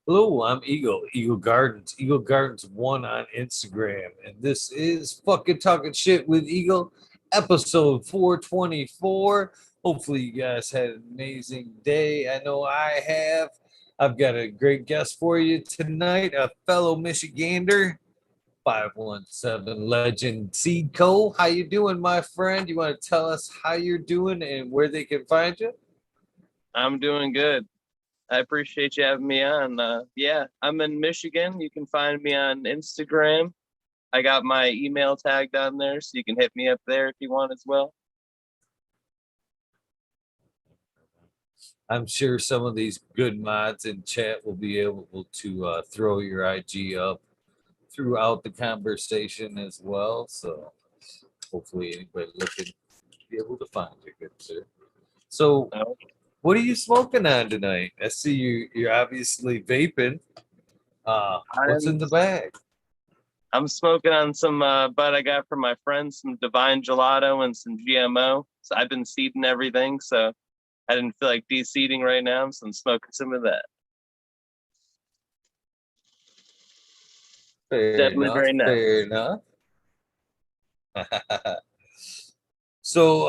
Hello, I'm Eagle Gardens 1 on Instagram, and this is fucking talking shit with Eagle, episode 424. Hopefully, you guys had an amazing day. I know I have. I've got a great guest for you tonight, a fellow Michigander, 517 Legend Seed Co. How you doing, my friend? You want to tell us how you're doing and where they can find you? I'm doing good. I appreciate you having me on. Yeah, I'm in Michigan. You can find me on Instagram. I got my email tagged on there, so you can hit me up there if you want as well. I'm sure some of these good mods in chat will be able to throw your IG up throughout the conversation as well. So hopefully anybody looking be able to find you, good sir. So Uh, what are you smoking on tonight? I see you're obviously vaping. What's I'm in the bag? I'm smoking on some bud I got from my friends, some Divine Gelato and some GMO. So I've been seeding everything, so I didn't feel like de-seeding right now, so I'm smoking some of that. Fair Definitely enough. very Fair nice. enough. So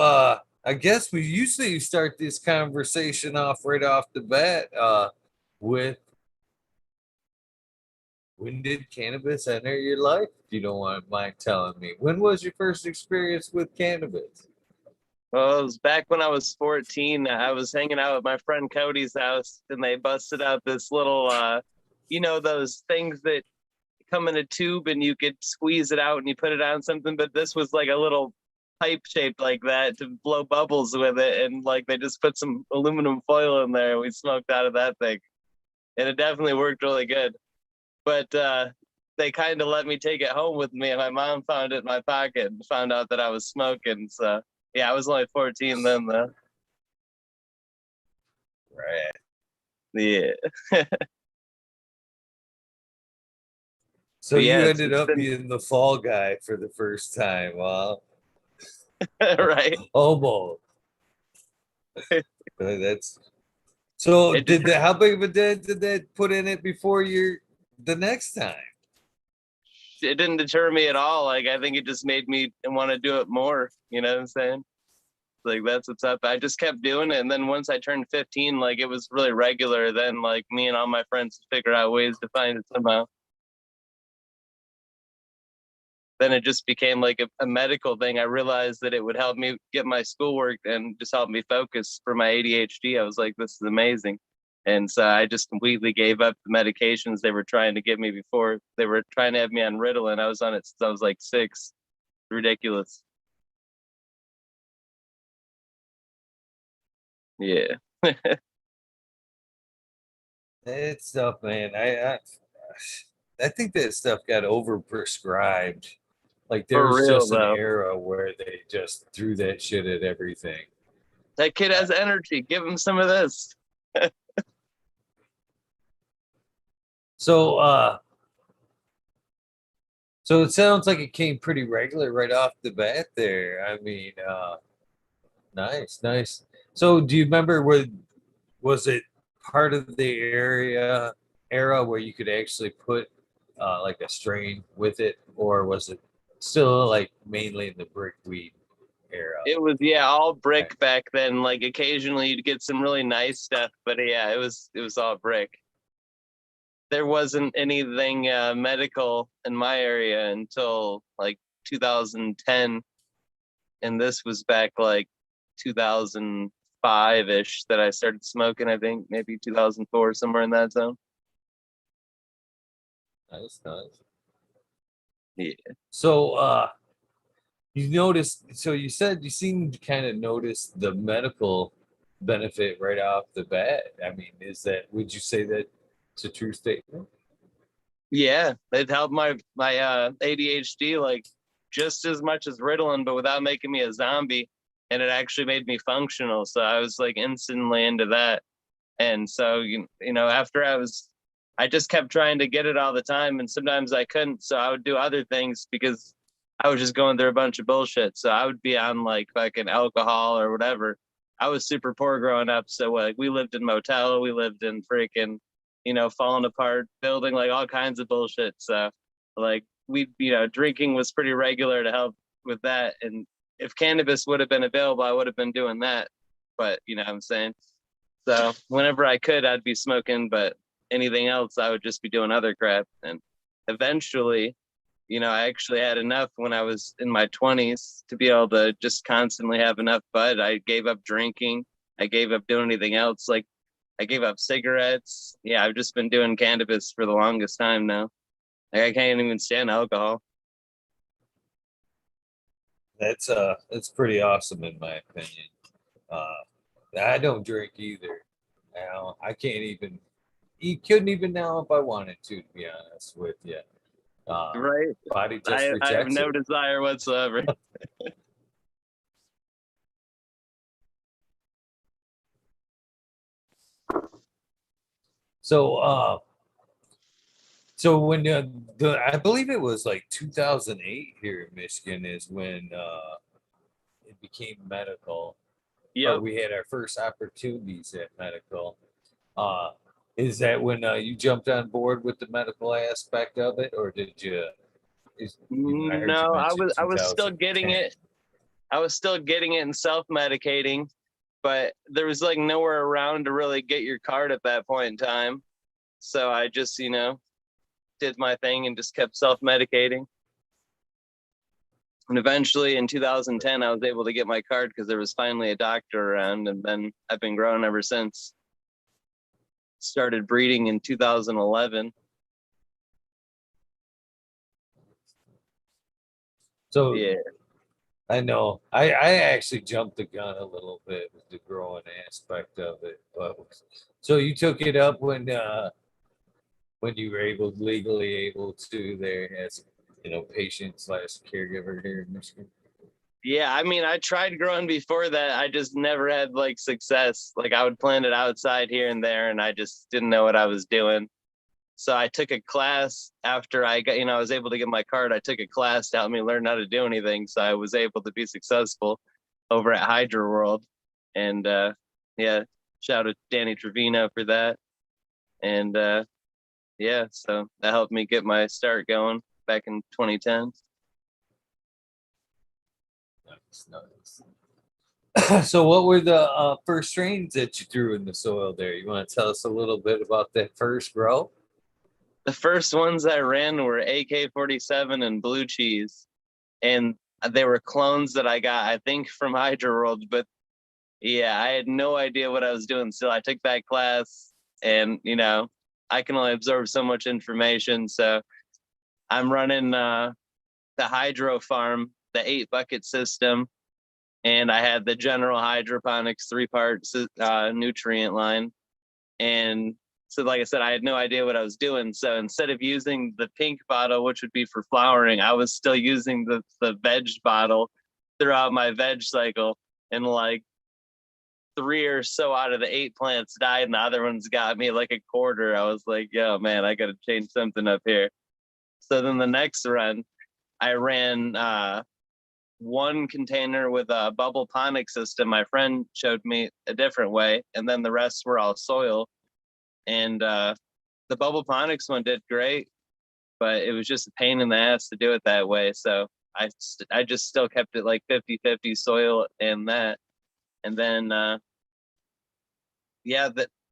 I guess we usually start this conversation off right off the bat with when did cannabis enter your life? If you don't want mind telling me. When was your first experience with cannabis? Well, it was back when I was 14. I was hanging out at my friend Cody's house, and they busted out this little, those things that come in a tube and you could squeeze it out and you put it on something, but this was like a little pipe shaped like that to blow bubbles with it, and like they just put some aluminum foil in there and we smoked out of that thing, and it definitely worked really good. But they kind of let me take it home with me, and my mom found it in my pocket and found out that I was smoking. So yeah, I was only 14 then though. Right. Yeah. So But you yeah, ended it's up been being the fall guy for the first time. Well, right. almost. That's so. It Did deter- that? How big of a dent did that put in it before your the next time? it didn't deter me at all. Like I think it just made me want to do it more. You know what I'm saying? Like that's what's up. I just kept doing it, and then once I turned 15, like it was really regular. Then like me and all my friends figured out ways to find it somehow. Then it just became like a medical thing. I realized that it would help me get my schoolwork and just help me focus for my ADHD. I was like, this is amazing. And so I just completely gave up the medications they were trying to give me before. They were trying to have me on Ritalin. I was on it since I was like 6. Ridiculous. Yeah. That stuff, man. I think that stuff got overprescribed. Like there For was real just an though. era where they just threw that shit at everything. That kid Uh, has energy. Give him some of this. so so it sounds like it came pretty regular right off the bat there. I mean, nice, nice. So do you remember was it part of the era where you could actually put like a strain with it, or was it still like mainly in the brickweed era? It was, yeah, all brick back then. Like occasionally you'd get some really nice stuff, but yeah, it was all brick. There wasn't anything medical in my area until like 2010, and this was back like 2005 ish that I started smoking. I think maybe 2004, somewhere in that zone. Nice, nice. Yeah. So you noticed, so you said you seemed to kind of notice the medical benefit right off the bat. I mean, would you say that it's a true statement? Yeah, it helped my ADHD like just as much as Ritalin, but without making me a zombie, and it actually made me functional. So I was like instantly into that. And so after I just kept trying to get it all the time, and sometimes I couldn't, so I would do other things because I was just going through a bunch of bullshit. So I would be on like fucking alcohol or whatever. I was super poor growing up, so like we lived in motel, we lived in freaking falling apart, building, like all kinds of bullshit. So like drinking was pretty regular to help with that. And if cannabis would have been available, I would have been doing that. But you know what I'm saying? So whenever I could, I'd be smoking, but anything else, I would just be doing other crap. And eventually, I actually had enough when I was in my 20s to be able to just constantly have enough bud. I gave up drinking. I gave up doing anything else. Like I gave up cigarettes. Yeah, I've just been doing cannabis for the longest time now. Like I can't even stand alcohol. That's pretty awesome in my opinion. Uh, I don't drink either. I can't even. You couldn't even now if I wanted to be honest with you. Right? Body just I have rejects no it. desire whatsoever. So, when I believe it was like 2008 here in Michigan is when it became medical, or Yep. we had our first opportunities at medical. Uh, is that when you jumped on board with the medical aspect of it, or did you? I heard you No, I mention was I was still getting 2010. it. I was still getting it and self-medicating, but there was like nowhere around to really get your card at that point in time. So I just, did my thing and just kept self-medicating. And eventually in 2010, I was able to get my card because there was finally a doctor around, and then I've been growing ever since. Started breeding in 2011. So Yeah. I know I actually jumped the gun a little bit with the growing aspect of it, but so you took it up when you were legally able to there as patient slash caregiver here in Michigan. Yeah, I mean, I tried growing before that. I just never had like success. Like I would plant it outside here and there, and I just didn't know what I was doing. So I took a class after I got, I was able to get my card. I took a class to help me learn how to do anything. So I was able to be successful over at Hydro World. And yeah, shout out to Danny Trevino for that. And yeah, so that helped me get my start going back in 2010. Nice, nice. So, what were the first strains that you threw in the soil there? You want to tell us a little bit about that first grow? The first ones I ran were AK-47 and blue cheese. And they were clones that I got, I think, from Hydro World. But yeah, I had no idea what I was doing. So I took that class, and I can only absorb so much information. So I'm running the hydro farm, the 8 bucket system, and I had the general hydroponics 3-part nutrient line. And so, like I said, I had no idea what I was doing. So instead of using the pink bottle, which would be for flowering, I was still using the veg bottle throughout my veg cycle. And like 3 or so out of the 8 plants died, and the other ones got me like a quarter. I was like, yo, man, I got to change something up here. So then the next run, I ran 1 container with a bubble ponic system. My friend showed me a different way, and then the rest were all soil. And the bubble ponics one did great, but it was just a pain in the ass to do it that way. So I just still kept it like 50-50 soil and that. And then yeah,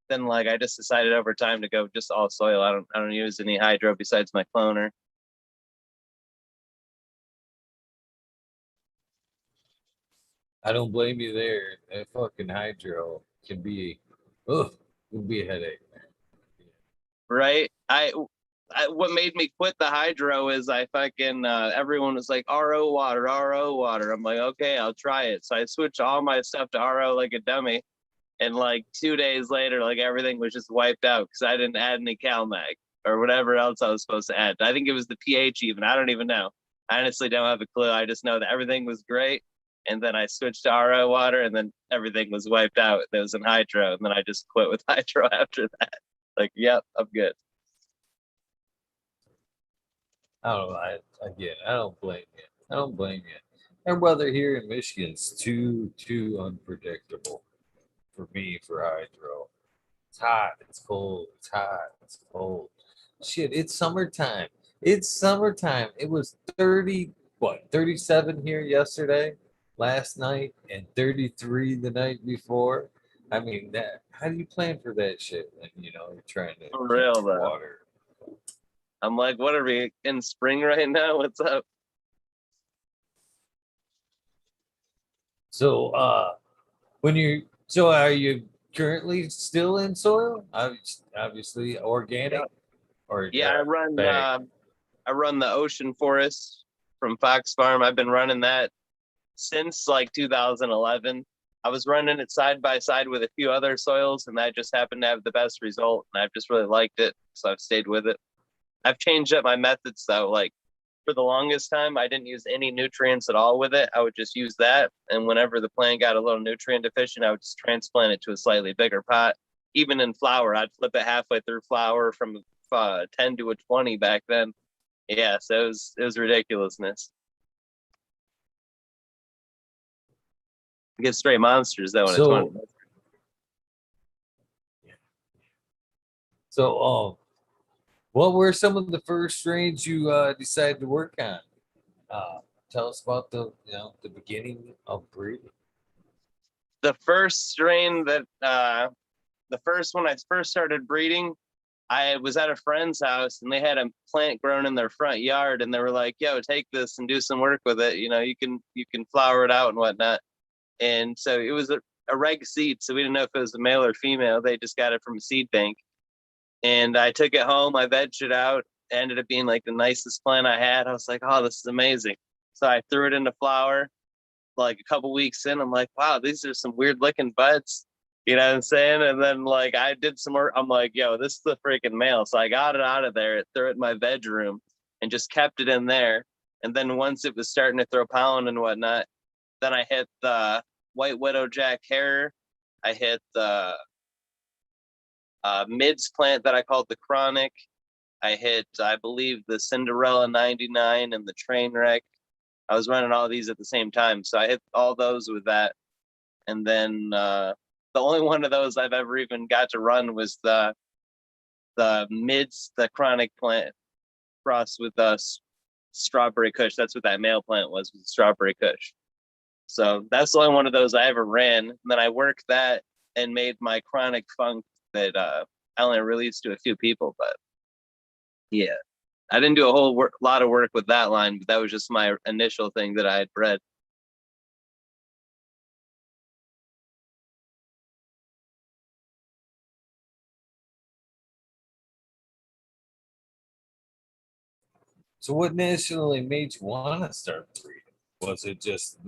then like I just decided over time to go just all soil. I don't use any hydro besides my cloner. I don't blame you there. That fucking hydro can be a headache, man. Right? What made me quit the hydro is I fucking everyone was like RO water, RO water. I'm like, okay, I'll try it. So I switched all my stuff to RO like a dummy. And like 2 days later, like everything was just wiped out because I didn't add any CalMag or whatever else I was supposed to add. I think it was the pH even. I don't even know. I honestly don't have a clue. I just know that everything was great. And then I switched to RO water, and then everything was wiped out. It was in hydro. And then I just quit with hydro after that. Like, yep, I'm good. I don't know. Again, I don't blame you. I don't blame you. Our weather here in Michigan's too unpredictable for me for hydro. It's hot. It's cold. It's hot. It's cold. Shit, it's summertime. It's summertime. It was 30, what, 37 here yesterday, last night, and 33 the night before. I mean, that. How do you plan for that shit when you're trying to For keep real your though. water? I'm like, what are we in spring right now? What's up? So, are you currently still in soil? Obviously, Yeah. organic or Yeah, bag. I run the ocean forest from Fox Farm. I've been running that since like 2011. I was running it side by side with a few other soils, and that just happened to have the best result. And I've just really liked it, so I've stayed with it. I've changed up my methods though. Like for the longest time, I didn't use any nutrients at all with it. I would just use that, and whenever the plant got a little nutrient deficient, I would just transplant it to a slightly bigger pot. Even in flower, I'd flip it halfway through flower from 10 to a 20 back then. Yeah, so it was ridiculousness. You get straight monsters though in a 20. So, what were some of the first strains you decided to work on? Uh, Tell us about the beginning of breeding. The first strain that the first when I first started breeding, I was at a friend's house and they had a plant grown in their front yard and they were like, "Yo, take this and do some work with it. You can flower it out and whatnot." And so it was a reg seed, so we didn't know if it was a male or female. They just got it from a seed bank, and I took it home. I vegged it out. It ended up being like the nicest plant I had. I was like, "Oh, this is amazing." So I threw it into flower. Like a couple weeks in, I'm like, "Wow, these are some weird looking buds." You know what I'm saying? And then like I did some work. I'm like, "Yo, this is the freaking male." So I got it out of there, threw it in my bedroom, and just kept it in there. And then once it was starting to throw pollen and whatnot, then I hit the white widow jack hair. I hit the mids plant that I called the chronic. I hit, I believe, the Cinderella 99 and the train wreck. I was running all these at the same time, so I hit all those with that. And then the only one of those I've ever even got to run was the mids, the chronic plant crossed with the strawberry kush. That's what that male plant was strawberry kush. So that's the only one of those I ever ran. And then I worked that and made my chronic funk that I only released to a few people. But yeah, I didn't do a whole lot of work with that line, but that was just my initial thing that I had bred. So, what initially made you want to start breeding? Was it just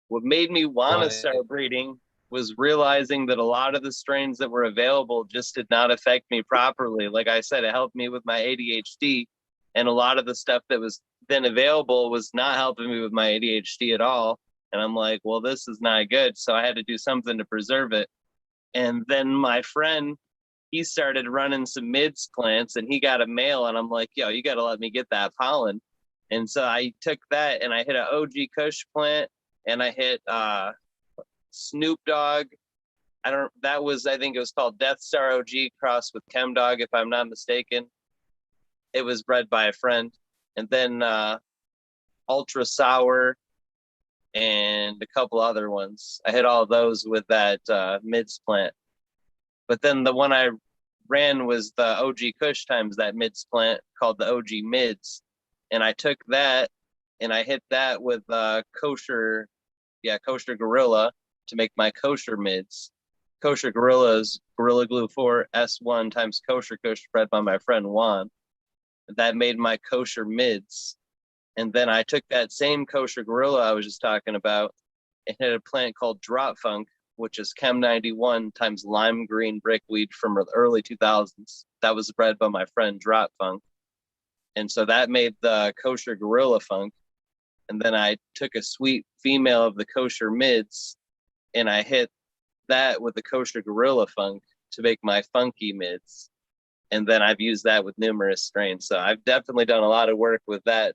What made me want to wanting? start breeding was realizing that a lot of the strains that were available just did not affect me properly. Like I said, it helped me with my ADHD, and a lot of the stuff that was then available was not helping me with my ADHD at all. And I'm like, well, this is not good. So I had to do something to preserve it. And then my friend, he started running some mids plants and he got a male. And I'm like, yo, you got to let me get that pollen. And so I took that and I hit an OG Kush plant and I hit Snoop Dogg. I think it was called Death Star OG crossed with Chem Dog, if I'm not mistaken. It was bred by a friend. And then Ultra Sour and a couple other ones. I hit all those with that mids plant. But then the one I ran was the OG Kush times that mids plant called the OG Mids. And I took that and I hit that with kosher gorilla to make my kosher mids. Kosher gorilla is Gorilla Glue 4 S1 times kosher kush bred by my friend Juan. That made my kosher mids. And then I took that same kosher gorilla I was just talking about and hit a plant called Drop Funk, which is Chem 91 times lime green brickweed from the early 2000s. That was bred by my friend Drop Funk. And so that made the kosher gorilla funk. And then I took a sweet female of the kosher mids and I hit that with the kosher gorilla funk to make my funky mids. And then I've used that with numerous strains. So I've definitely done a lot of work with that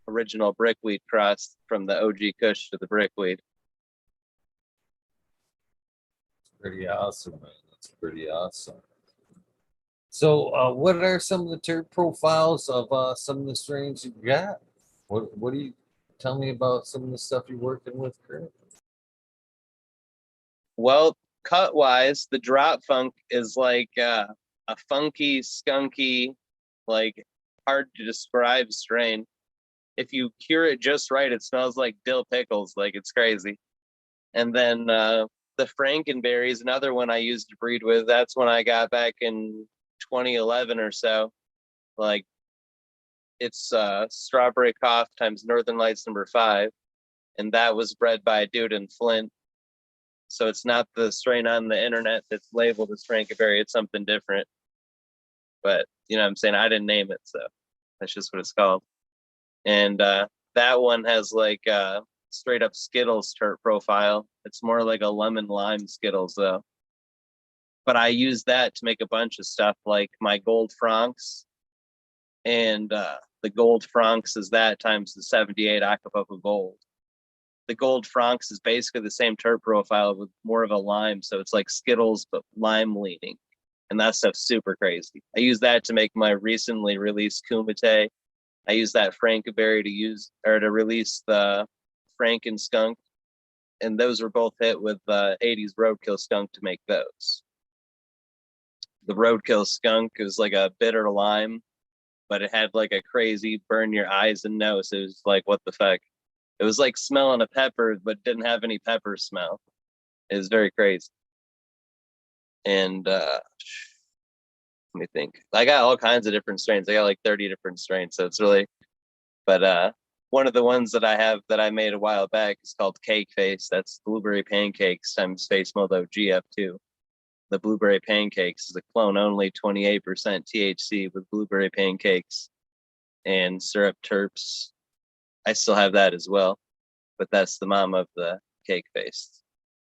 original brickweed cross from the OG Kush to the brickweed. pretty awesome, man. That's pretty awesome. So, what are some of the terp profiles of some of the strains you got? What do you tell me about some of the stuff you're working with currently? Well, cut wise, the drop funk is like a funky, skunky, like hard to describe strain. If you cure it just right, it smells like dill pickles, like it's crazy. And then the Frankenberry is another one I used to breed with. That's when I got back in 2011 or so. Like it's Strawberry Cough times Northern Lights #5, and that was bred by a dude in Flint. So it's not the strain on the internet that's labeled as Frankenberry. It's something different. But you know what I'm saying? I didn't name it, so that's just what it's called. And that one has like straight up Skittles terp profile. It's more like a lemon lime Skittles though. But I use that to make a bunch of stuff like my gold francs, and the gold francs is that times the 78 Acapulco gold. The gold francs is basically the same terp profile with more of a lime, so it's like Skittles but lime leaning, and that stuff's super crazy. I use that to make my recently released Kumite. I use that Frankenberry to release the Franken skunk, and those were both hit with 80s roadkill skunk to make those. The roadkill skunk is like a bitter lime, but it had like a crazy burn your eyes and nose. It was like, what the fuck? It was like smelling a pepper, but didn't have any pepper smell. It was very crazy. And let me think. I got all kinds of different strains. I got like 30 different strains. So it's really, but one of the ones that I have that I made a while back is called Cake Face. That's blueberry pancakes times Space Modo GF2. The blueberry pancakes is a clone only 28% THC with blueberry pancakes and syrup terps. I still have that as well, but that's the mom of the Cake Face.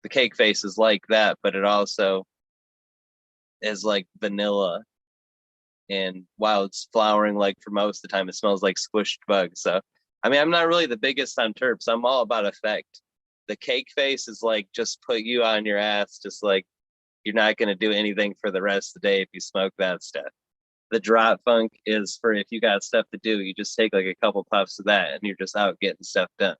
The Cake Face is like that, but it also is like vanilla. And while it's flowering, like for most of the time, it smells like squished bugs. So, I mean, I'm not really the biggest on terps. I'm all about effect. The Cake Face is like just put you on your ass, just like you're not going to do anything for the rest of the day if you smoke that stuff. The drop funk is for if you got stuff to do, you just take like a couple puffs of that and you're just out getting stuff done.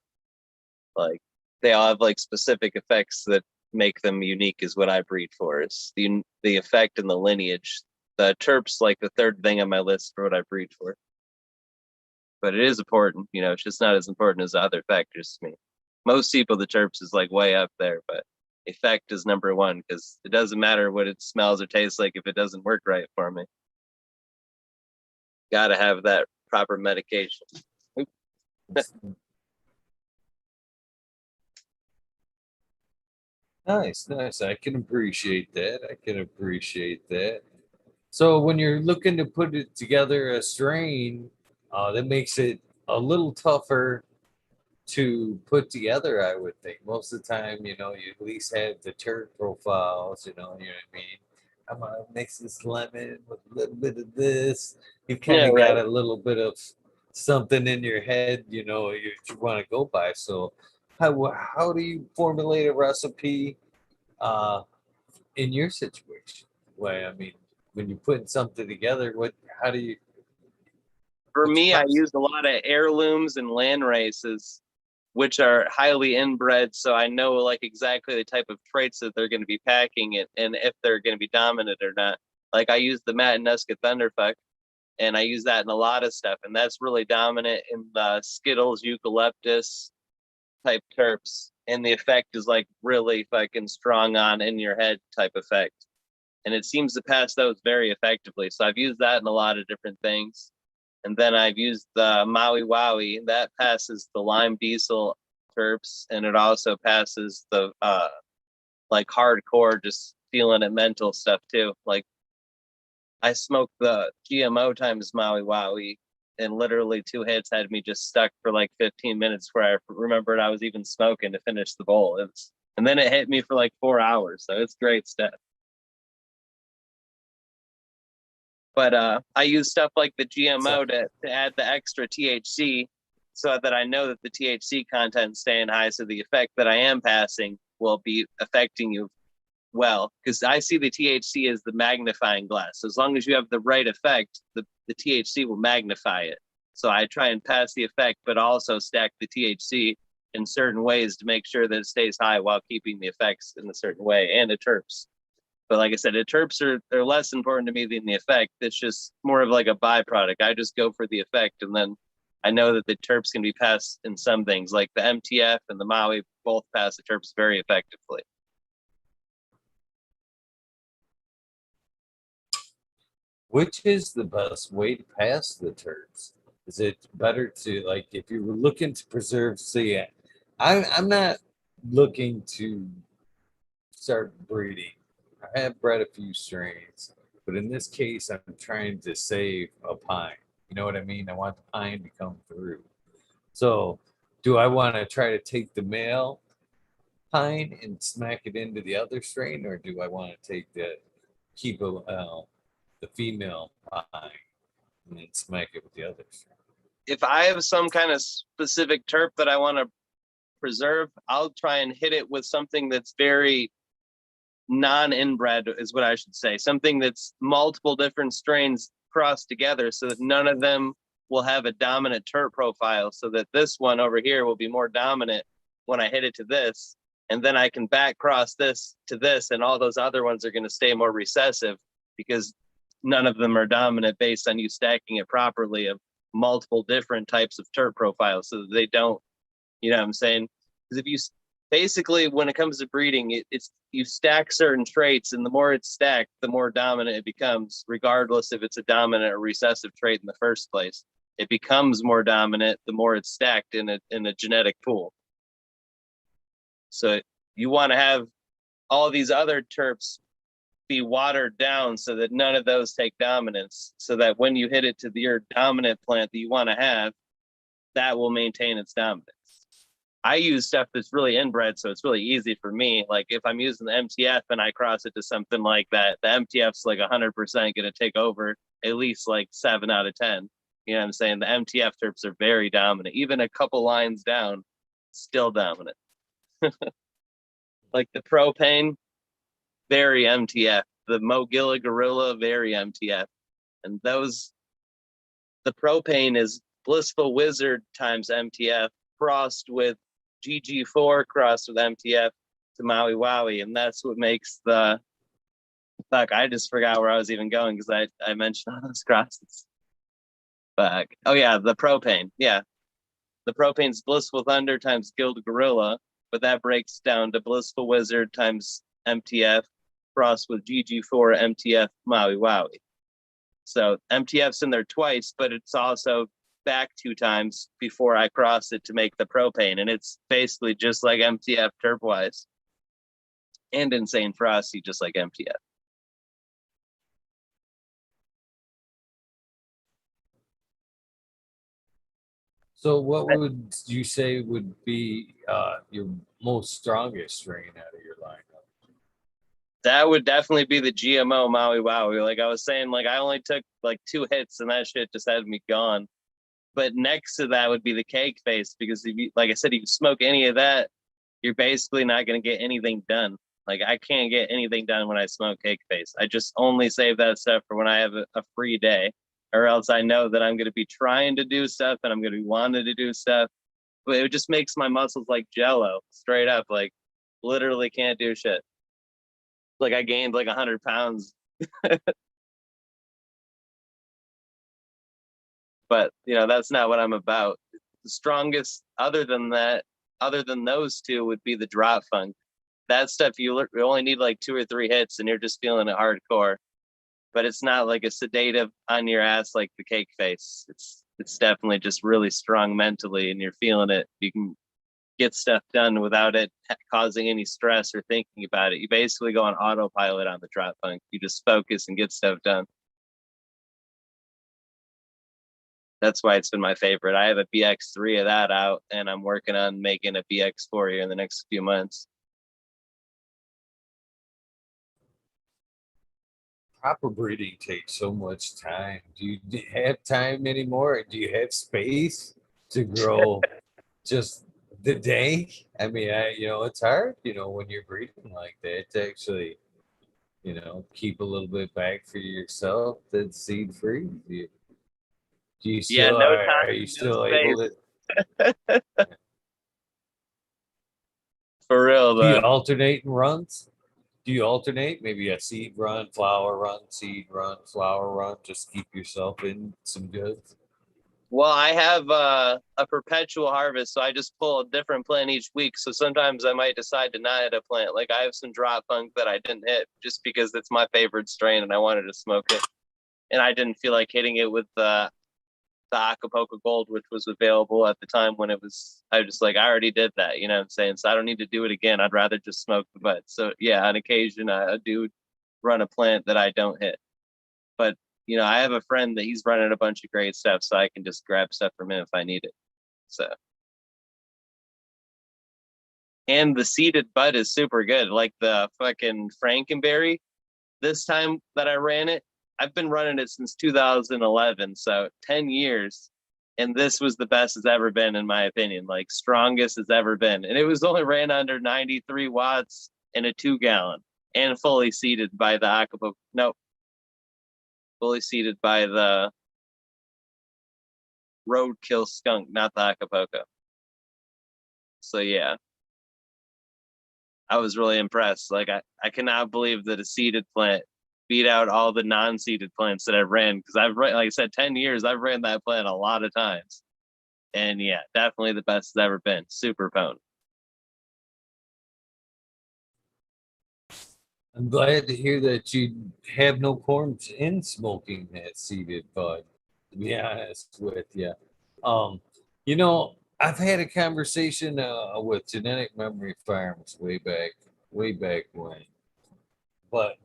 Like they all have like specific effects that make them unique is what I breed for. Is the effect and the lineage. The terps like the third thing on my list for what I breed for. But it is important, you know, it's just not as important as the other factors to me. Most people the terps is like way up there, but effect is #1 because it doesn't matter what it smells or tastes like if it doesn't work right for me. Gotta have that proper medication. Nice, nice. I can appreciate that. I can appreciate that. So when you're looking to put it together a strain, that makes it a little tougher to put together, I would think. Most of the time, you know, you at least have the turd profiles, you know what I mean? I'm gonna mix this lemon with a little bit of this. You've kind Yeah, of got right. a little bit of something in your head, you want to go by. So how do you formulate a recipe uh, in your situation? Well, I mean, when you're putting something together, how do you, For what's your me, I process? use a lot of heirlooms and land races, which are highly inbred. So I know like exactly the type of traits that they're going to be packing it and if they're going to be dominant or not. Like I use the Matanuska Thunderfuck and I use that in a lot of stuff. And that's really dominant in the Skittles, eucalyptus type terps. And the effect is like really fucking strong on in your head type effect. And it seems to pass those very effectively. So I've used that in a lot of different things. And then I've used the Maui Wowie. That passes the lime diesel terps, and it also passes the like hardcore, just feeling it mental stuff too. Like I smoked the GMO times Maui Wowie, and literally 2 hits had me just stuck for like 15 minutes where I remembered I was even smoking to finish the bowl. And then it hit me for like 4 hours. So it's great stuff. But I use stuff like the So, GMO to add the extra THC so that I know that the THC content is staying high. So the effect that I am passing will be affecting you well, because I see the THC as the magnifying glass. So as long as you have the right effect, the THC will magnify it. So I try and pass the effect, but also stack the THC in certain ways to make sure that it stays high while keeping the effects in a certain way, and the terps. But like I said, the terps are less important to me than the effect. It's just more of like a byproduct. I just go for the effect, and then I know that the terps can be passed in some things, like the MTF and the Maui both pass the terps very effectively. Which is the best way to pass the terps? Is it better to, like, if you were looking to preserve, say, I'm not looking to start breeding. I have bred a few strains, but in this case, I'm trying to save a pine. You know what I mean? I want the pine to come through. So, do I want to try to take the male pine and smack it into the other strain, or do I want to take the female pine and then smack it with the other strain? If I have some kind of specific terp that I want to preserve, I'll try and hit it with something that's very non-inbred, is what I should say. Something that's multiple different strains crossed together so that none of them will have a dominant terp profile, so that this one over here will be more dominant when I hit it to this. And then I can back cross this to this, and all those other ones are going to stay more recessive because none of them are dominant based on you stacking it properly of multiple different types of terp profiles, so that they don't, you know what I'm saying? Because if you basically, when it comes to breeding, it's you stack certain traits, and the more it's stacked, the more dominant it becomes, regardless if it's a dominant or recessive trait in the first place. It becomes more dominant the more it's stacked in a genetic pool. So you want to have all these other terps be watered down so that none of those take dominance, so that when you hit it to your dominant plant that you want to have, that will maintain its dominance. I use stuff that's really inbred, so it's really easy for me. Like if I'm using the MTF and I cross it to something like that, the MTF's like 100% going to take over at least like 7 out of 10. You know what I'm saying? The MTF terps are very dominant. Even a couple lines down, still dominant. Like the propane, very MTF. The Mogilla Gorilla, very MTF. And those, the propane is Blissful Wizard times MTF crossed with GG4 crossed with MTF to Maui Wowie. And that's what makes the, fuck, I just forgot where I was even going because I mentioned all those crosses. Fuck. Oh, yeah, the propane. Yeah. The propane's Blissful Thunder times Guild Gorilla, but that breaks down to Blissful Wizard times MTF crossed with GG4 MTF Maui Wowie. So MTF's in there twice, but it's also back 2 times before I cross it to make the propane. And it's basically just like MTF terp-wise. And Insane Frosty, just like MTF. So, what would you say would be your most strongest strain out of your lineup? That would definitely be the GMO Maui Wowie. Like I was saying, like I only took like 2 hits and that shit just had me gone. But next to that would be the cake face, because if you, like I said, if you smoke any of that, you're basically not going to get anything done. Like I can't get anything done when I smoke cake face. I just only save that stuff for when I have a free day, or else I know that I'm going to be trying to do stuff and I'm going to be wanting to do stuff. But it just makes my muscles like jello, straight up. Like literally can't do shit. Like I gained like 100 pounds. But you know, that's not what I'm about. The strongest, other than that, other than those two, would be the drop funk. That stuff you only need like 2 or 3 hits, and you're just feeling it hardcore. But it's not like a sedative on your ass like the cake face. It's definitely just really strong mentally, and you're feeling it. You can get stuff done without it causing any stress or thinking about it. You basically go on autopilot on the drop funk. You just focus and get stuff done. That's why it's been my favorite. I have a BX3 of that out, and I'm working on making a BX4 here in the next few months. Proper breeding takes so much time. Do you have time anymore? Do you have space to grow just the day. I mean, it's hard, when you're breeding like that to actually, keep a little bit back for yourself that's seed free. Do you Yeah, still no are time, you no still able space. to For real, do you man. alternate in runs? Do you alternate? Maybe a seed run, flower run, seed run, flower run, just keep yourself in some goods. Well, I have a perpetual harvest, so I just pull a different plant each week. So sometimes I might decide to not hit a plant. Like I have some drop funk that I didn't hit just because it's my favorite strain and I wanted to smoke it. And I didn't feel like hitting it with the Acapulco Gold, which was available at the time when it was. I was just like, I already did that, you know what I'm saying? So I don't need to do it again. I'd rather just smoke the bud. So yeah, on occasion I do run a plant that I don't hit. But I have a friend that he's running a bunch of great stuff, so I can just grab stuff from him if I need it. So, and the seeded bud is super good. Like the fucking Frankenberry. This time that I ran it, I've been running it since 2011, so 10 years. And this was the best it's ever been, in my opinion, like strongest it's ever been. And it was only ran under 93 watts in a 2 gallon and fully seeded by the Acapulco. No, fully seeded by the Roadkill Skunk, not the Acapulco. So yeah, I was really impressed. Like I cannot believe that a seeded plant beat out all the non-seeded plants that I've ran, because I've ran, like I said, 10 years. I've ran that plant a lot of times. And yeah, definitely the best it's ever been. Super potent. I'm glad to hear that you have no qualms in smoking that seeded bud. To be honest with you, um, I've had a conversation with Genetic Memory Farms way back when. But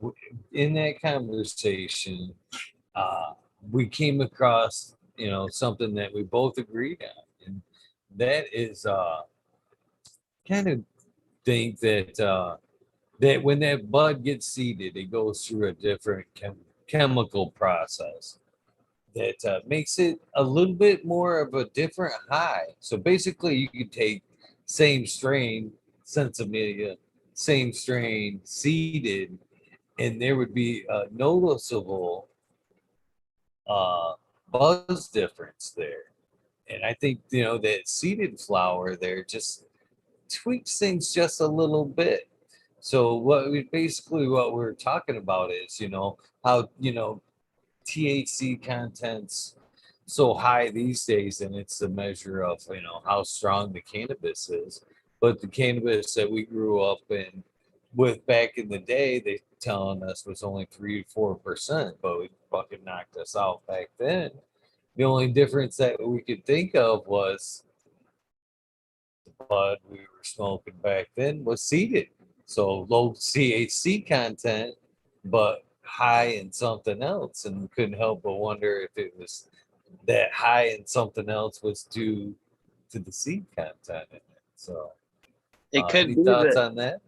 in that conversation, uh, we came across, something that we both agreed on, and that is kind of think that when that bud gets seeded, it goes through a different chemical process that makes it a little bit more of a different high. So basically, you could take same strain, Sensimilia, same strain, seeded, and there would be a noticeable uh, buzz difference there. And I think, that seeded flower there just tweaks things just a little bit. So what we're talking about is, how, THC contents so high these days, and it's the measure of, how strong the cannabis is. But the cannabis that we grew up in with back in the day, they telling us was only 3 to 4%, but we fucking knocked us out back then. The only difference that we could think of was the bud we were smoking back then was seeded. So low THC content, but high in something else. And we couldn't help but wonder if it was that high in something else was due to the seed content in it. So, It could any be thoughts that on that?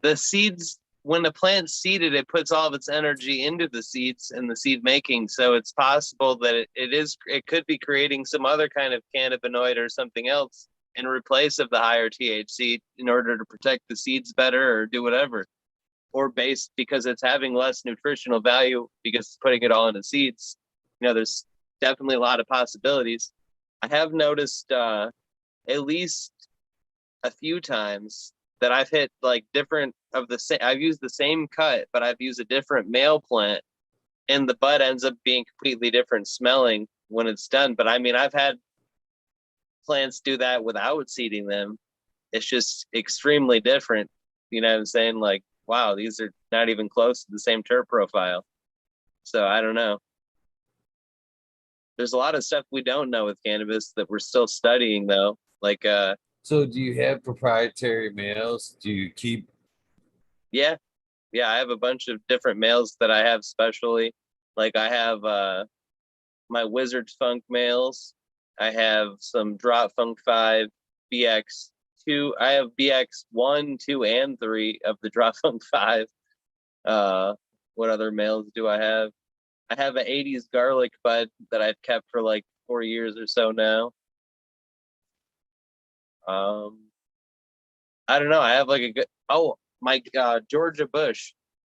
the seeds, when the plant's seeded, it puts all of its energy into the seeds and the seed making. So it's possible that it could be creating some other kind of cannabinoid or something else in replace of the higher THC in order to protect the seeds better or do whatever. Or based because it's having less nutritional value because it's putting it all into seeds. There's definitely a lot of possibilities. I have noticed at least a few times that I've hit like different of the same. I've used the same cut, but I've used a different male plant, and the bud ends up being completely different smelling when it's done. But I mean, I've had plants do that without seeding them. It's just extremely different. You know what I'm saying? Like, wow, these are not even close to the same terp profile. So I don't know. There's a lot of stuff we don't know with cannabis that we're still studying, though. Like, So, do you have proprietary males? Do you keep? yeah, yeah, I have a bunch of different males that I have specially. Like, I have my Wizard Funk males. I have some Drop Funk 5, BX2. I have BX1, 2, and 3 of the Drop Funk 5. Uh, what other males do I have? I have an 80s garlic bud that I've kept for like 4 years or so now. Um, I don't know. I have like a good. Oh, my Georgia Bush.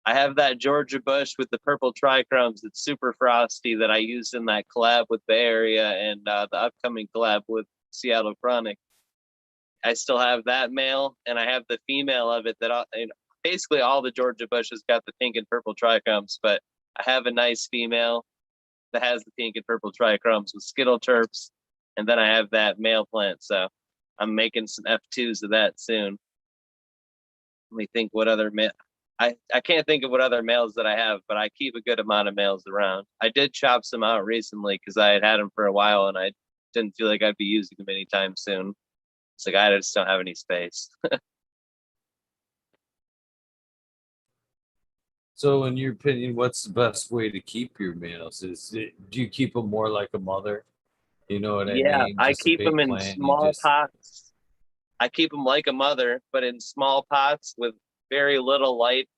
I have that Georgia Bush with the purple trichromes that's super frosty that I used in that collab with Bay Area and the upcoming collab with Seattle Chronic. I still have that male, and I have the female of it basically all the Georgia Bushes got the pink and purple trichomes, but I have a nice female that has the pink and purple trichomes with Skittle terps, and then I have that male plant. So I'm making some F2s of that soon. Let me think what other I can't think of what other males that I have, but I keep a good amount of males around. I did chop some out recently because I had them for a while and I didn't feel like I'd be using them anytime soon. It's like I just don't have any space. So, in your opinion, what's the best way to keep your males? Do you keep them more like a mother? You know what I Yeah, mean? I Just a keep them big in plant. You small just pots. I keep them like a mother, but in small pots with very little light.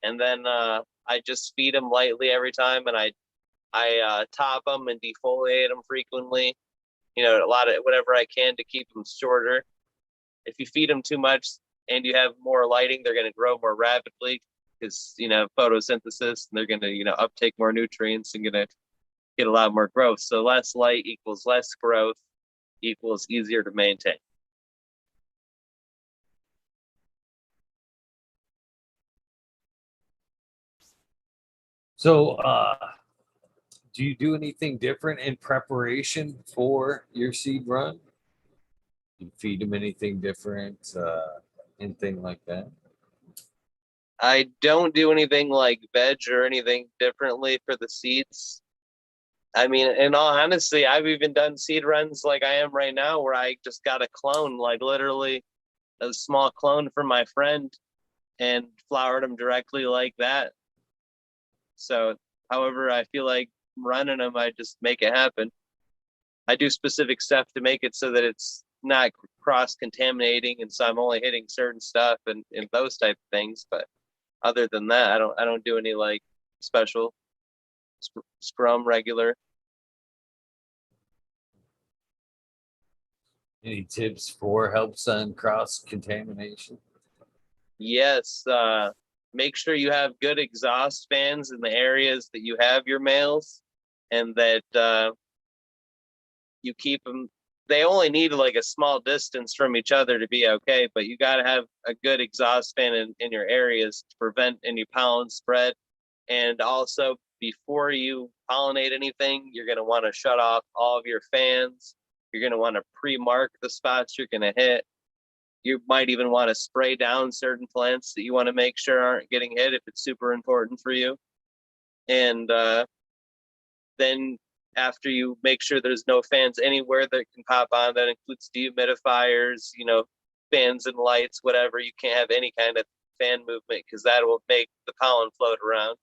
And then I just feed them lightly every time, and I top them and defoliate them frequently. You know, a lot of whatever I can to keep them shorter. If you feed them too much and you have more lighting, they're going to grow more rapidly because photosynthesis, and they're going to uptake more nutrients and going to get a lot more growth. So less light equals less growth equals easier to maintain. so. Do you do anything different in preparation for your seed run? You feed them anything different? Anything like that? I don't do anything like veg or anything differently for the seeds. I mean, in all honesty, I've even done seed runs like I am right now where I just got a clone, like literally a small clone from my friend and flowered them directly like that. So, however, I feel like running them, I just make it happen. I do specific stuff to make it so that it's not cross contaminating, and so I'm only hitting certain stuff and those type of things. But other than that, I don't do any like special scrum regular. Any tips for helps on cross contamination? Yes, make sure you have good exhaust fans in the areas that you have your males, and that you keep them. They only need like a small distance from each other to be okay, but you got to have a good exhaust fan in your areas to prevent any pollen spread. And also, before you pollinate anything, you're going to want to shut off all of your fans. You're going to want to pre-mark the spots you're going to hit. You might even want to spray down certain plants that you want to make sure aren't getting hit if it's super important for you. And then after you make sure there's no fans anywhere that can pop on, that includes dehumidifiers, fans and lights, whatever. You can't have any kind of fan movement because that will make the pollen float around.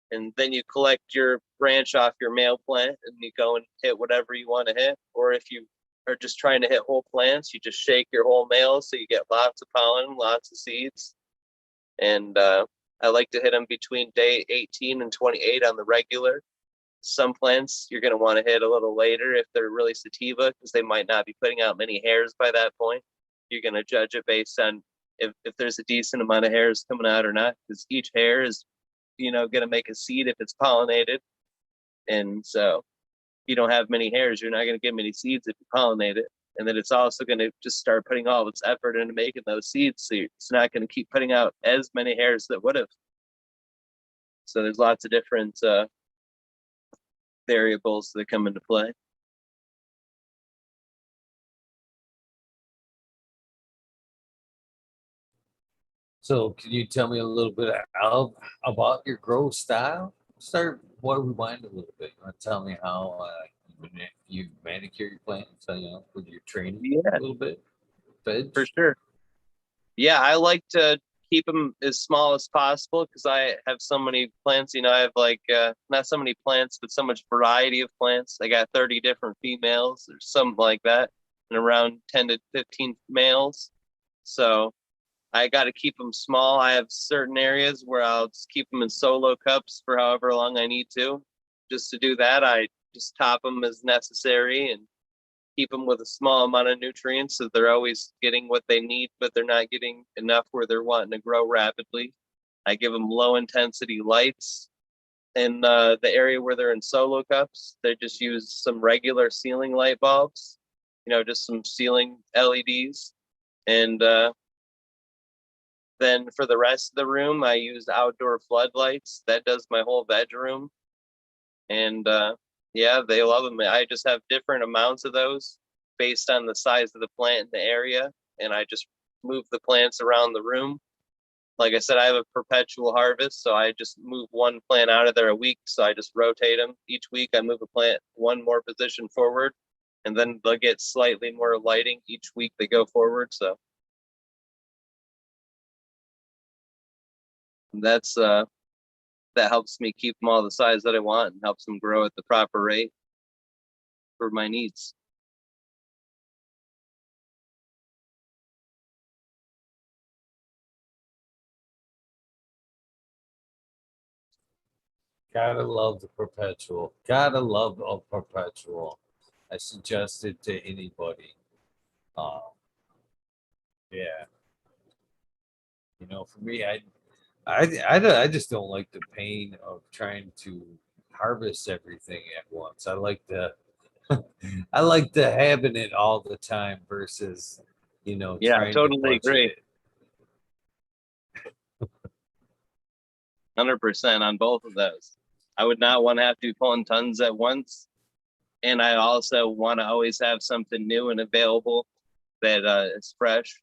And then you collect your branch off your male plant and you go and hit whatever you want to hit. Or if you are just trying to hit whole plants, you just shake your whole male so you get lots of pollen, lots of seeds. And I like to hit them between day 18 and 28 on the regular. Some plants you're going to want to hit a little later if they're really sativa because they might not be putting out many hairs by that point. You're going to judge it based on if there's a decent amount of hairs coming out or not, because each hair is going to make a seed if it's pollinated. And so if you don't have many hairs, you're not going to get many seeds if you pollinate it. And then it's also going to just start putting all of its effort into making those seeds. So it's not going to keep putting out as many hairs that would have. So there's lots of different variables that come into play. So, can you tell me a little bit about your grow style? Start what rewind a little bit. You want to tell me how you manicure your plants? With your training Yeah, a little bit. Veg. for sure. Yeah, I like to keep them as small as possible because I have so many plants. I have like not so many plants, but so much variety of plants. I got 30 different females or something like that, and around 10 to 15 males. So I got to keep them small. I have certain areas where I'll just keep them in solo cups for however long I need to. Just to do that, I just top them as necessary, and keep them with a small amount of nutrients so they're always getting what they need, but they're not getting enough where they're wanting to grow rapidly. I give them low intensity lights in the area where they're in solo cups. They just use some regular ceiling light bulbs, just some ceiling LEDs. And then for the rest of the room, I use outdoor floodlights. That does my whole veg room. And yeah, they love them. I just have different amounts of those based on the size of the plant in the area. And I just move the plants around the room. Like I said, I have a perpetual harvest, so I just move one plant out of there a week. So I just rotate them. Each week I move a plant one more position forward, and then they'll get slightly more lighting each week they go forward. So that's that helps me keep them all the size that I want and helps them grow at the proper rate for my needs. Gotta love the perpetual. Gotta love a perpetual. I suggest it to anybody. Uh, yeah. For me, I just don't like the pain of trying to harvest everything at once. I like the having it all the time versus, Yeah, I trying to totally budget agree. it. 100% on both of those. I would not want to have to be pulling tons at once. And I also want to always have something new and available that is fresh.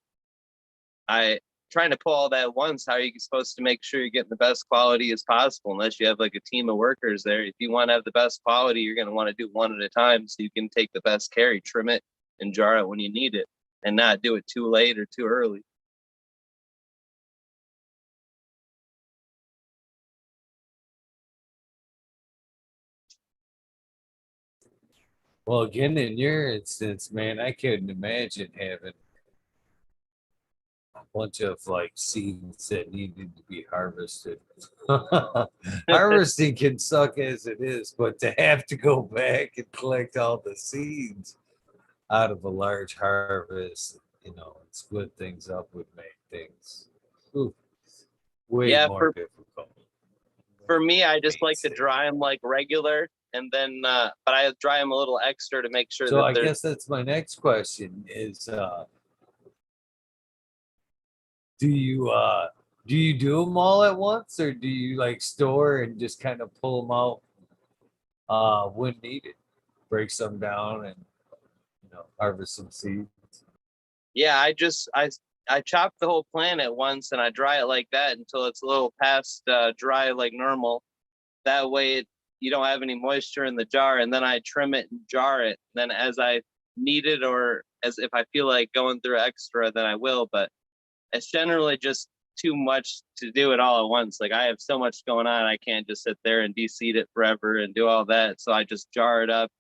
I trying to pull all that at once. How are you supposed to make sure you're getting the best quality as possible unless you have like a team of workers there? If you want to have the best quality, you're going to want to do one at a time so you can take the best care, you trim it and jar it when you need it and not do it too late or too early. Well, again, in your instance, man, I couldn't imagine having a bunch of like seeds that needed to be harvested. Harvesting can suck as it is, but to have to go back and collect all the seeds out of a large harvest, and split things up would make things ooh, way Yeah, more for difficult. for me, I just like to Painstaking. dry them like regular, and then but I dry them a little extra to make sure So that I they're. guess that's my next question is do you do them all at once or do you like store and just kind of pull them out when needed? Break some down and harvest some seeds. Yeah, I chop the whole plant at once and I dry it like that until it's a little past dry like normal. That way you don't have any moisture in the jar, and then I trim it and jar it. Then as I need it, or as if I feel like going through extra, then I will. But it's generally just too much to do it all at once. Like I have so much going on, I can't just sit there and de-seed it forever and do all that. So I just jar it up,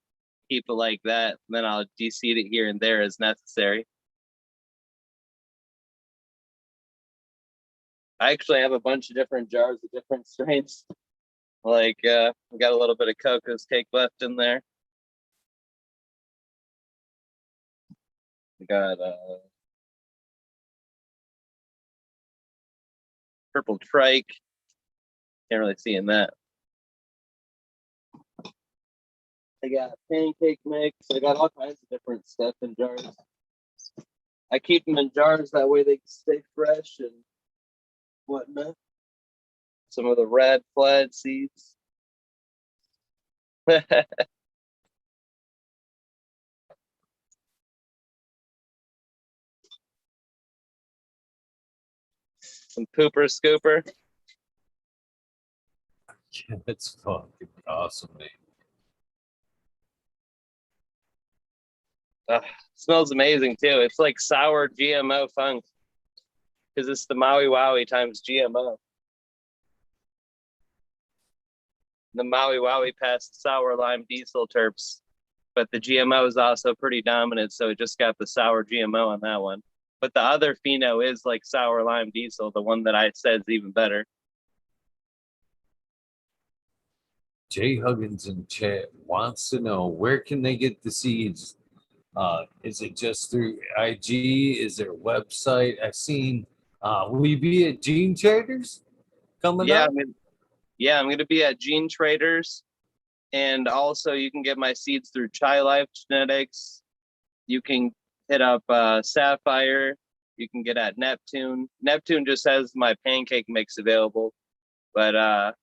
keep it like that, and then I'll de-seed it here and there as necessary. I actually have a bunch of different jars of different strains. Like I got a little bit of Coco's cake left in there. We got purple trike. Can't really see in that. I got pancake mix. I got all kinds of different stuff in jars. I keep them in jars that way they stay fresh and whatnot. Some of the red flag seeds. Some pooper scooper. Yeah, that's fucking awesome, man. Smells amazing too. It's like sour GMO funk because it's the Maui Wowie times GMO. The Maui Wowie passed sour lime diesel terps, but the GMO is also pretty dominant, so it just got the sour GMO on that one. But the other pheno is like sour lime diesel, the one that I said is even better. Jay Huggins in chat wants to know where can they get the seeds Is it just through IG? Is there a website? I've seen. Will you be at Gene Traders coming Yeah, up? I'm gonna be at Gene Traders, and also you can get my seeds through Chai Life Genetics. You can hit up Sapphire. You can get at Neptune. Neptune just has my pancake mix available, but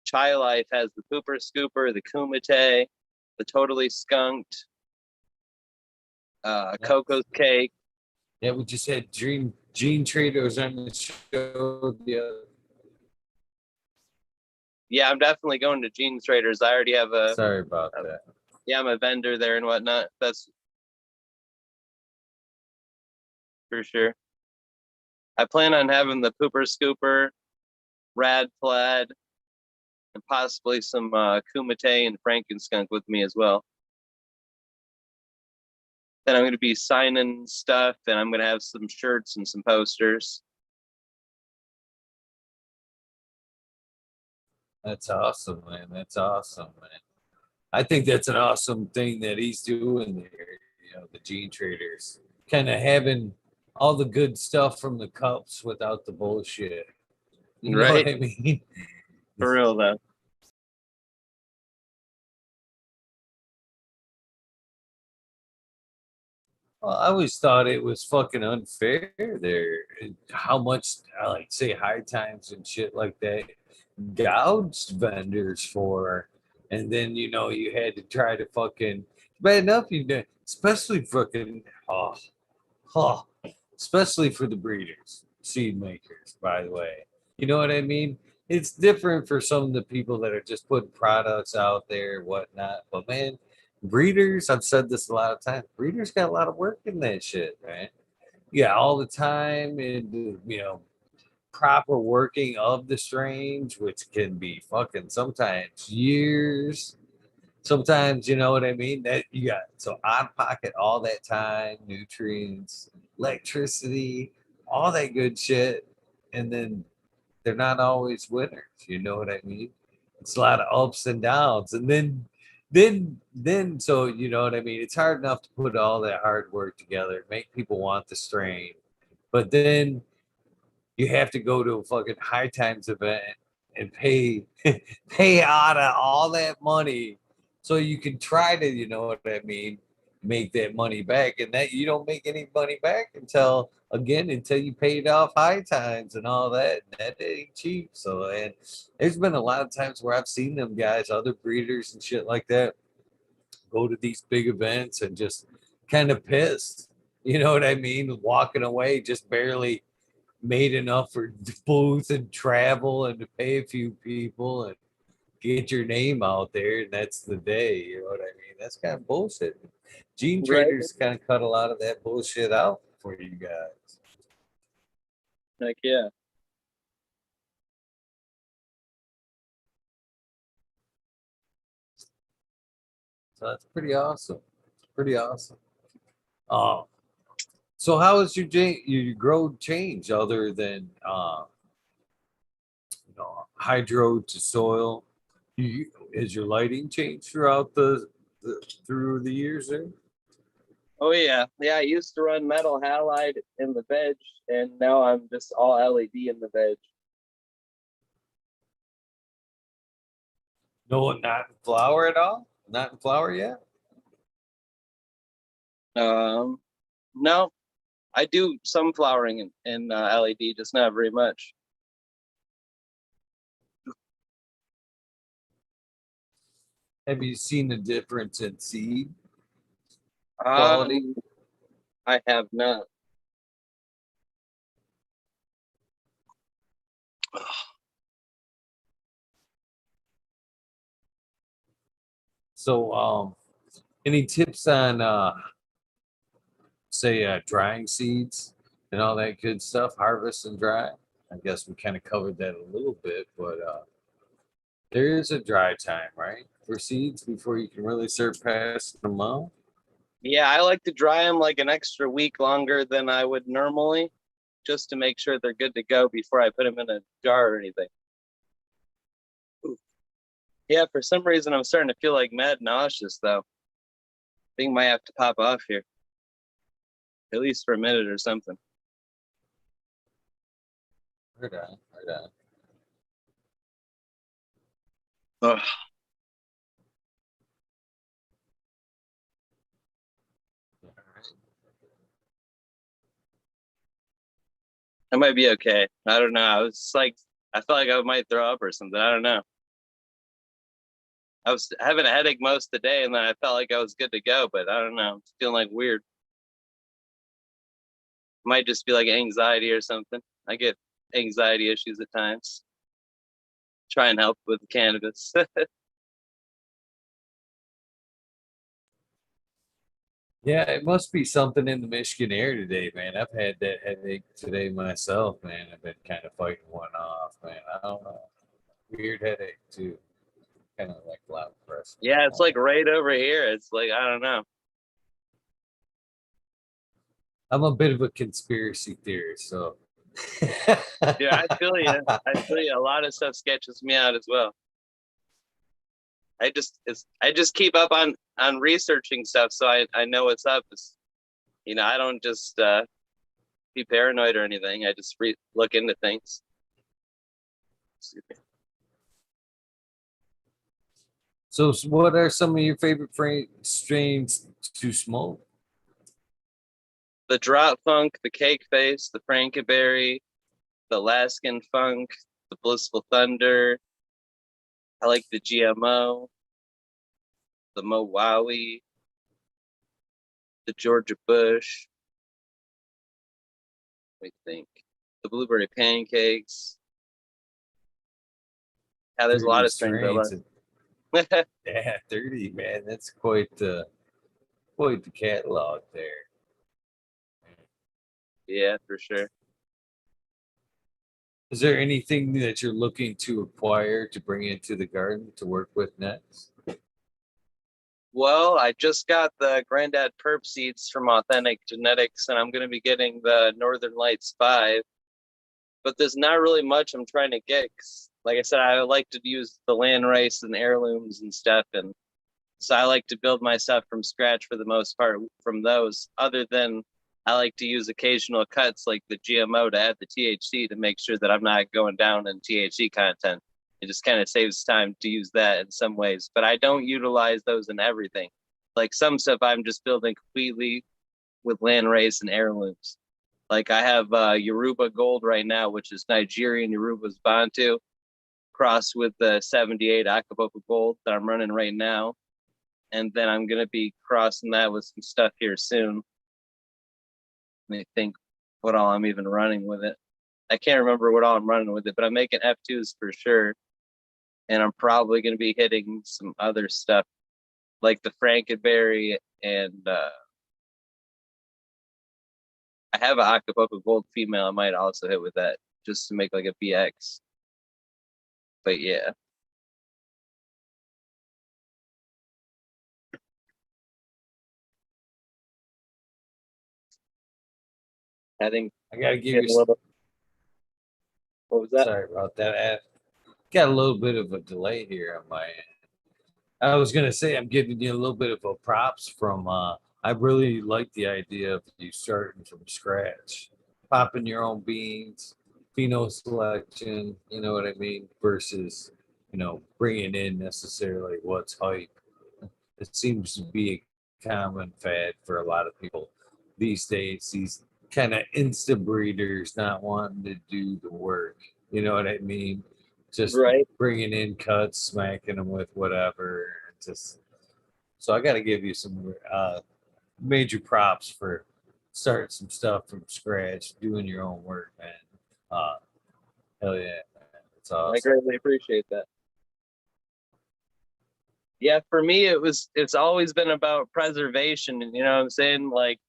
Chai Life has the Pooper Scooper, the Kumite, the Totally Skunked, Yeah, Coco's Cake. yeah, we just had Gene Traders on the show the other. Yeah, I'm definitely going to Gene Traders. I already have Sorry about a that. yeah, I'm a vendor there and whatnot. That's for sure. I plan on having the Pooper Scooper, Rad Plaid, and possibly some Kumite and Frankenskunk with me as well. Then I'm going to be signing stuff, and I'm going to have some shirts and some posters. That's awesome, man. That's awesome, man. I think that's an awesome thing that he's doing there. The Gene Traders kind of having all the good stuff from the cups without the bullshit. You know what Right? I mean? For real, though. Well, I always thought it was fucking unfair there. How much, like, say, high times and shit like that gouged vendors for. And then, you had to try to fucking, bad enough, especially fucking, oh, especially for the breeders, seed makers, by the way. You know what I mean? It's different for some of the people that are just putting products out there, whatnot. But man, breeders, I've said this a lot of times, breeders got a lot of work in that shit, man. Yeah, all the time and proper working of the strains, which can be fucking sometimes years. Sometimes, you know what I mean? That you got so out of pocket all that time, nutrients, electricity, all that good shit. And then they're not always winners. You know what I mean? It's a lot of ups and downs. And then so you know what I mean? It's hard enough to put all that hard work together, make people want the strain. But then you have to go to a fucking high times event and pay pay out of all that money so you can try to, you know what I mean, make that money back. And that you don't make any money back until you paid off high times and all that. And that ain't cheap. So and there's been a lot of times where I've seen them guys, other breeders and shit like that, go to these big events and just kind of pissed. You know what I mean? Walking away just barely made enough for booth and travel and to pay a few people and get your name out there, and that's the day. You know what I mean? That's kind of bullshit. Gene Right? Traders kind of cut a lot of that bullshit out for you guys. Like, yeah. So that's pretty awesome. Pretty awesome. Um, so how has your grow change other than hydro to soil? Has your lighting changed throughout through the years there? Oh, yeah. Yeah, I used to run metal halide in the veg, and now I'm just all LED in the veg. No, not in flower at all. Not in flower yet. Um, no, I do some flowering in LED, just not very much. Have you seen a difference in seed quality? Um, I have not. So, any tips on, say, drying seeds and all that good stuff, harvest and dry? I guess we kind of covered that a little bit, but there is a dry time, right, for seeds before you can really surpass them out. Yeah, I like to dry them like an extra week longer than I would normally, just to make sure they're good to go before I put them in a jar or anything. Yeah, for some reason I'm starting to feel like mad nauseous though. Thing might have to pop off here, at least for a minute or something. Right on, right on. Ugh. All right. I might be okay. I don't know. I was like, I felt like I might throw up or something. I don't know. I was having a headache most of the day, and then I felt like I was good to go, but I don't know. I'm feeling like weird. Might just be like anxiety or something. I get anxiety issues at times. Try and help with cannabis. Yeah, it must be something in the Michigan air today, man. I've had that headache today myself, man. I've been kind of fighting one off, man. I don't know. Weird headache too. Kind of like loud pressure. Yeah, it's like right over here. It's like I don't know. I'm a bit of a conspiracy theorist, so Yeah, I feel you. I feel you. A lot of stuff sketches me out as well. I just keep up on researching stuff, so I know what's up. I don't just be paranoid or anything. I just look into things. So, what are some of your favorite strains to smoke? The drop funk, the cake face, the frankenberry, the Alaskan funk, the blissful thunder. I like the GMO, the Mowawi, the Georgia Bush. Let me think. The blueberry pancakes. Yeah, there's a lot 30 of strains I strains. love. And, yeah, 30, man. That's quite the catalog there. Yeah, for sure. Is there anything that you're looking to acquire to bring into the garden to work with next? Well, I just got the Granddad Perp seeds from Authentic Genetics, and I'm going to be getting the Northern Lights 5. But there's not really much I'm trying to get. 'Cause, like I said, I like to use the land rice and heirlooms and stuff. And so I like to build my stuff from scratch for the most part from those, other than I like to use occasional cuts like the GMO to add the THC to make sure that I'm not going down in THC content. It just kind of saves time to use that in some ways, but I don't utilize those in everything. Like some stuff I'm just building completely with land race and heirlooms. Like I have Yoruba Gold right now, which is Nigerian Yoruba's Bantu, crossed with the 78 Acapulco Gold that I'm running right now. And then I'm going to be crossing that with some stuff here soon. Let me think what all I'm even running with it. I can't remember what all I'm running with it, but I'm making F2s for sure. And I'm probably going to be hitting some other stuff like the Frankenberry and I have an Acapulco Gold female I might also hit with that just to make like a BX. But yeah. I think I gotta give get you. a little. What was that? Sorry about that. I got a little bit of a delay here on my end. I was gonna say I'm giving you a little bit of a props from. I really like the idea of you starting from scratch, popping your own beans, pheno selection. You know what I mean? Versus, bringing in necessarily what's hype. It seems to be a common fad for a lot of people these days. These kind of instant breeders not wanting to do the work. You know what I mean? Just Right. bringing in cuts, smacking them with whatever. Just so I got to give you some major props for starting some stuff from scratch, doing your own work, man. Uh, hell yeah, man. It's I awesome. greatly appreciate that. Yeah, for me it's always been about preservation. And you know what I'm saying? Like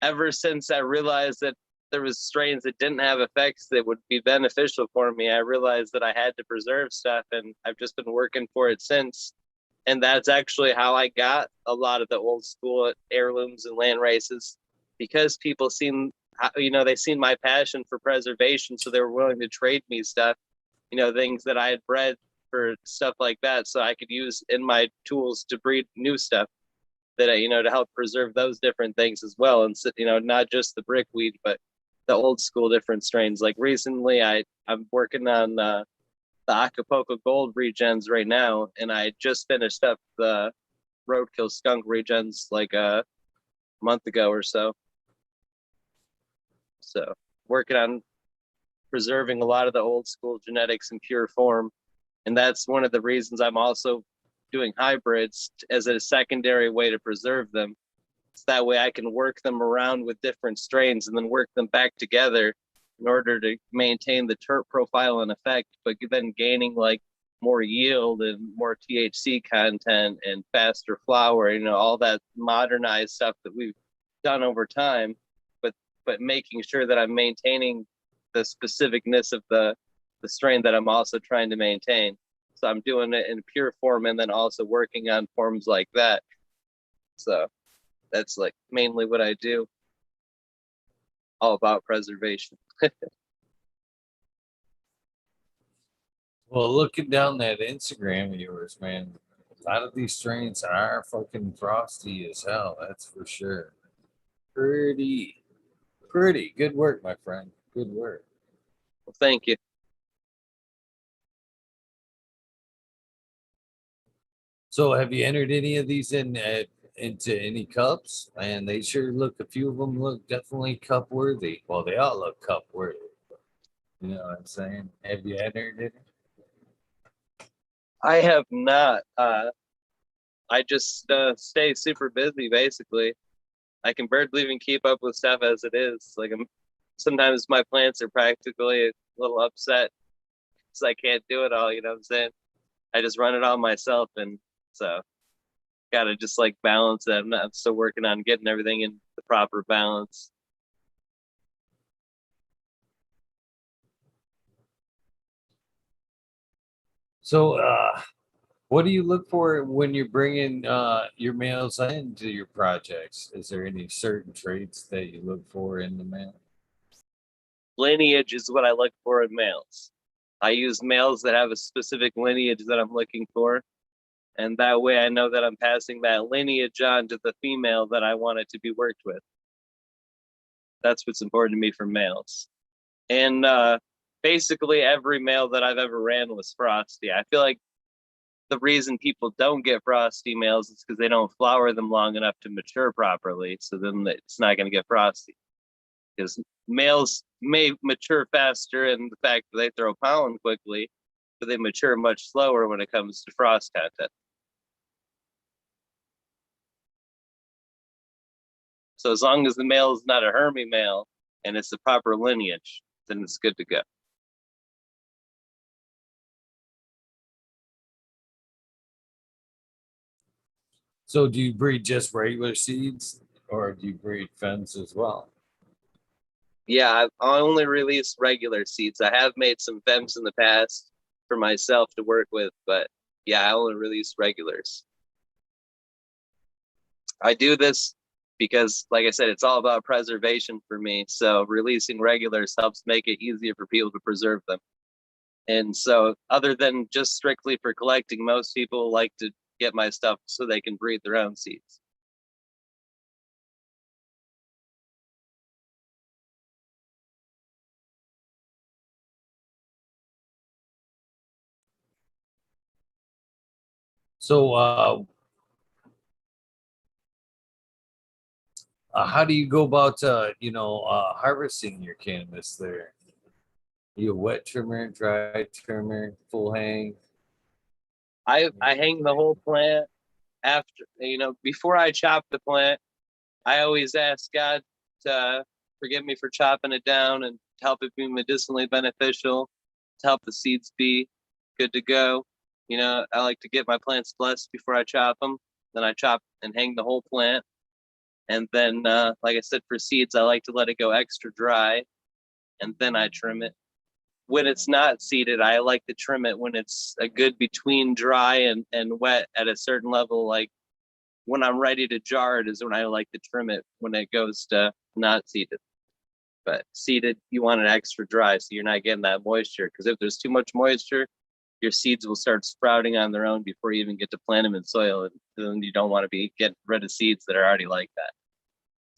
ever since I realized that there was strains that didn't have effects that would be beneficial for me, I realized that I had to preserve stuff and I've just been working for it since. And that's actually how I got a lot of the old school heirlooms and land races because people seen they seen my passion for preservation, so they were willing to trade me stuff, things that I had bred for stuff like that, so I could use in my tools to breed new stuff. that to help preserve those different things as well, and not just the brickweed, but the old school different strains. Like recently, I'm working on the Acapulco Gold regens right now, and I just finished up the Roadkill Skunk regens like a month ago or so. So working on preserving a lot of the old school genetics in pure form, and that's one of the reasons I'm also doing hybrids as a secondary way to preserve them. So that way I can work them around with different strains and then work them back together in order to maintain the terp profile and effect, but then gaining like more yield and more THC content and faster flower, all that modernized stuff that we've done over time, but making sure that I'm maintaining the specificness of the strain that I'm also trying to maintain. So I'm doing it in pure form and then also working on forms like that. So that's like mainly what I do. All about preservation. Well, looking down that Instagram of yours, man, a lot of these strains are fucking frosty as hell. That's for sure. Pretty, pretty good work, my friend. Good work. Well, thank you. So, have you entered any of these into any cups? And they sure look. A few of them look definitely cup worthy. Well, they all look cup worthy. You know what I'm saying? Have you entered it? I have not. I just stay super busy basically. I can barely even keep up with stuff as it is. Like sometimes my plants are practically a little upset because I can't do it all. You know what I'm saying? I just run it all myself, and so gotta just like balance it. I'm still working on getting everything in the proper balance. So, what do you look for when you're bringing your males into your projects? Is there any certain traits that you look for in the male? Lineage is what I look for in males. I use males that have a specific lineage that I'm looking for, and that way I know that I'm passing that lineage on to the female that I want it to be worked with. That's what's important to me for males. And basically every male that I've ever ran was frosty. I feel like the reason people don't get frosty males is because they don't flower them long enough to mature properly. So then it's not going to get frosty. Because males may mature faster in the fact that they throw pollen quickly, but they mature much slower when it comes to frost content. So as long as the male is not a Hermy male and it's the proper lineage, then it's good to go. So, do you breed just regular seeds, or do you breed femmes as well? Yeah, I only release regular seeds. I have made some femmes in the past for myself to work with, but yeah, I only release regulars. I do this because, like I said, it's all about preservation for me. So releasing regulars helps make it easier for people to preserve them. And so, other than just strictly for collecting, most people like to get my stuff so they can breed their own seeds. So, how do you go about harvesting your cannabis there? You a wet trimmer, dry trimmer, full hang? I hang the whole plant after, before I chop the plant. I always ask God to forgive me for chopping it down and to help it be medicinally beneficial, to help the seeds be good to go. I like to get my plants blessed before I chop them. Then I chop and hang the whole plant. And then, like I said, for seeds, I like to let it go extra dry and then I trim it. When it's not seeded, I like to trim it when it's a good between dry and wet at a certain level. Like when I'm ready to jar it is when I like to trim it when it goes to not seeded. But seeded, you want it extra dry so you're not getting that moisture. Because if there's too much moisture, your seeds will start sprouting on their own before you even get to plant them in soil. And then you don't want to be getting rid of seeds that are already like that,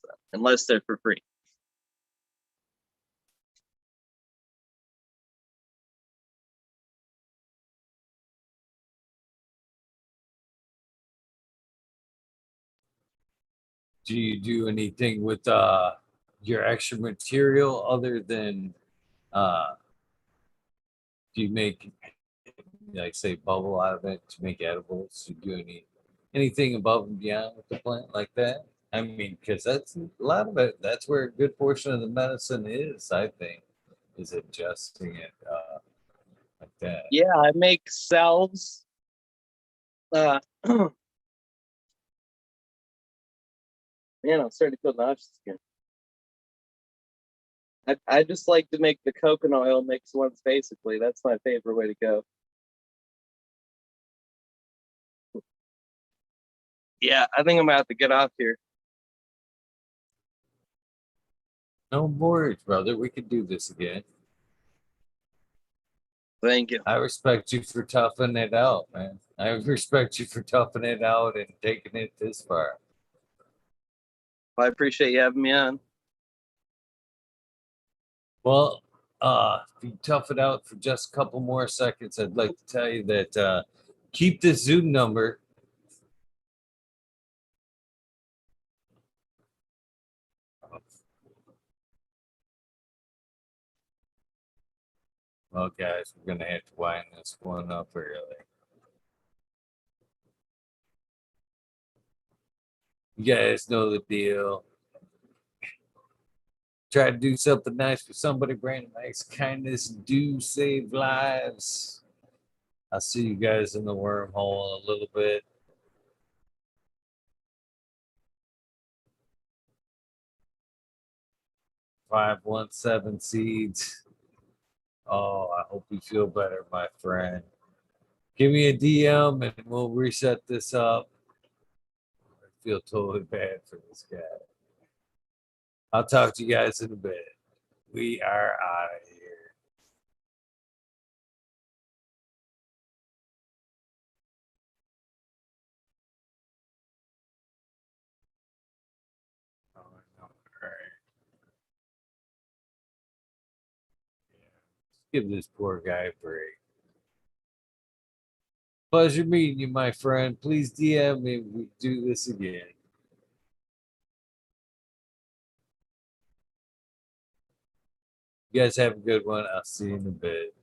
so, unless they're for free. Do you do anything with your extra material other than do you make like say bubble out of it to make edibles? Do you do anything above and beyond with the plant like that? I mean, because that's a lot of it. That's where a good portion of the medicine is. I think is adjusting it like that. Yeah, I make salves. Man, I'm starting to feel nauseous again. I just like to make the coconut oil mix ones, basically. That's my favorite way to go. Yeah, I think I'm gonna have to get off here. No worries, brother. We could do this again. Thank you. I respect you for toughing it out, man. I respect you for toughing it out and taking it this far. I appreciate you having me on. Well, if you tough it out for just a couple more seconds, I'd like to tell you that keep this Zoom number. Well, guys, we're gonna have to wind this one up early. You guys know the deal. Try to do something nice for somebody. Brandon Max kindness do save lives. I'll see you guys in the wormhole in a little bit. 517 seeds. Oh, I hope you feel better, my friend. Give me a DM and we'll reset this up. I feel totally bad for this guy. I'll talk to you guys in a bit. We are out of here. Oh, no. All right. Yeah. Give this poor guy a break. Pleasure meeting you, my friend. Please DM me if we do this again. You guys have a good one. I'll see you in a bit.